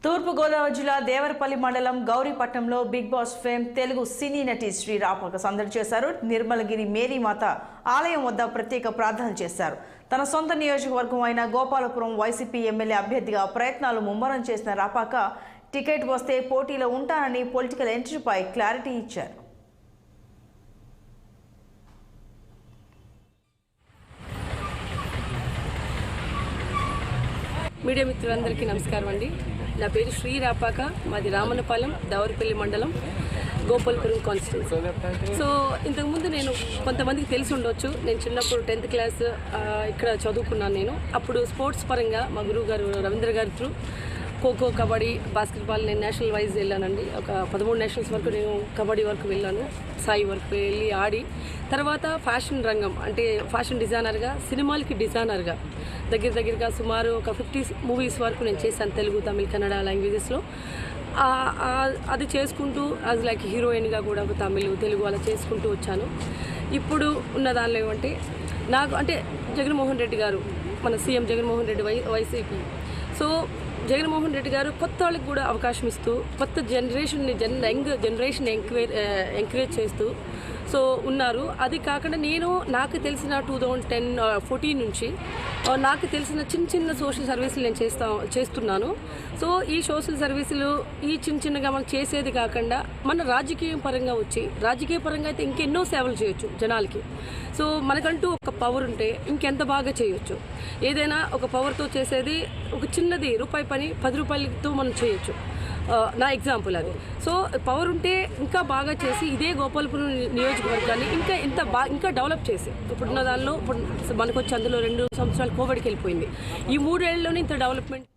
తూర్పుగోదావరి జిల్లా దేవరపల్లి మండలం గౌరీపట్నంలో big boss fame Telugu సినీ నటి శ్రీ రాపక సందడి చేశారు. నిర్మలగిరి మేరీమాత ఆలయం వద్ద ప్రత్యేక ప్రార్థనలు చేశారు. తన సొంత నియోజకవర్గం అయిన గోపాలపురం వైసీపీ ఎమ్మెల్యే అభ్యర్థిగా ప్రయత్నాలు ముమ్మరం చేసిన రాపక టికెట్ వస్తే పోటీలో ఉంటానని పొలిటికల్ ఎంట్రీపై క్లారిటీ ఇచ్చారు. మీడియా మిత్రులందరికీ నమస్కారం అండి. నా పేరు శ్రీ రాపాక, మాది రామన్నపాలెం, దేవరపల్లి మండలం, గోపాలపురం కాన్స్టిట్యూన్సీ. సో ఇంతకుముందు నేను కొంతమందికి తెలిసి ఉండొచ్చు, నేను చిన్నప్పుడు 10th క్లాస్ ఇక్కడ చదువుకున్నాను. నేను అప్పుడు స్పోర్ట్స్ పరంగా మా గురువు గారు రవీంద్ర గారి త్రూ ఖోఖో, కబడ్డీ, బాస్కెట్బాల్ నేను నేషనల్ వైజ్ వెళ్ళానండి. ఒక 13 నేషనల్స్ వరకు నేను కబడ్డీ వరకు వెళ్ళాను, సాయి వరకు వెళ్ళి ఆడి తర్వాత ఫ్యాషన్ రంగం అంటే ఫ్యాషన్ డిజైనర్గా, సినిమాలకి డిజైనర్గా దగ్గరగా సుమారు ఒక 50 మూవీస్ వరకు నేను చేశాను, తెలుగు, తమిళ్, కన్నడ లాంగ్వేజెస్లో. అది చేసుకుంటూ యాజ్ లైక్ హీరోయిన్గా కూడా తమిళ్, తెలుగు అలా చేసుకుంటూ వచ్చాను. ఇప్పుడు ఉన్న దానిలో ఏమంటే నాకు అంటే జగన్మోహన్ రెడ్డి గారు, మన CM Jaganmohan Reddy YCP. So Jaganmohan Reddy గారు కొత్త వాళ్ళకి కూడా అవకాశం ఇస్తూ కొత్త జనరేషన్ని యంగ్ జనరేషన్ ఎంకరేజ్ చేస్తూ సో ఉన్నారు. అది కాకుండా నాకు తెలిసిన 2014 నుంచి నాకు తెలిసిన చిన్న సోషల్ సర్వీసులు నేను చేస్తున్నాను. సో ఈ సోషల్ సర్వీసులు ఈ చిన్నగా మనం చేసేది కాకుండా మన రాజకీయ పరంగా అయితే ఇంకెన్నో సేవలు చేయొచ్చు జనాలకి. సో మనకంటూ ఒక పవర్ ఉంటే ఇంకెంత బాగా చేయొచ్చు. ఏదైనా ఒక పవర్తో చేసేది ఒక చిన్నది రూపాయి పని 10 రూపాయలతో మనం చేయొచ్చు. నా ఎగ్జాంపుల్ అది. సో పవర్ ఉంటే ఇంకా బాగా చేసి ఇదే గోపాలపురం నియోజకవర్గాన్ని ఇంకా డెవలప్ చేసి ఇప్పుడున్న దానిలో ఇప్పుడు మనకు వచ్చి అందులో 2 సంవత్సరాలు కోవిడ్కి వెళ్ళిపోయింది. ఈ 3 ఏళ్లలోనే ఇంత డెవలప్మెంట్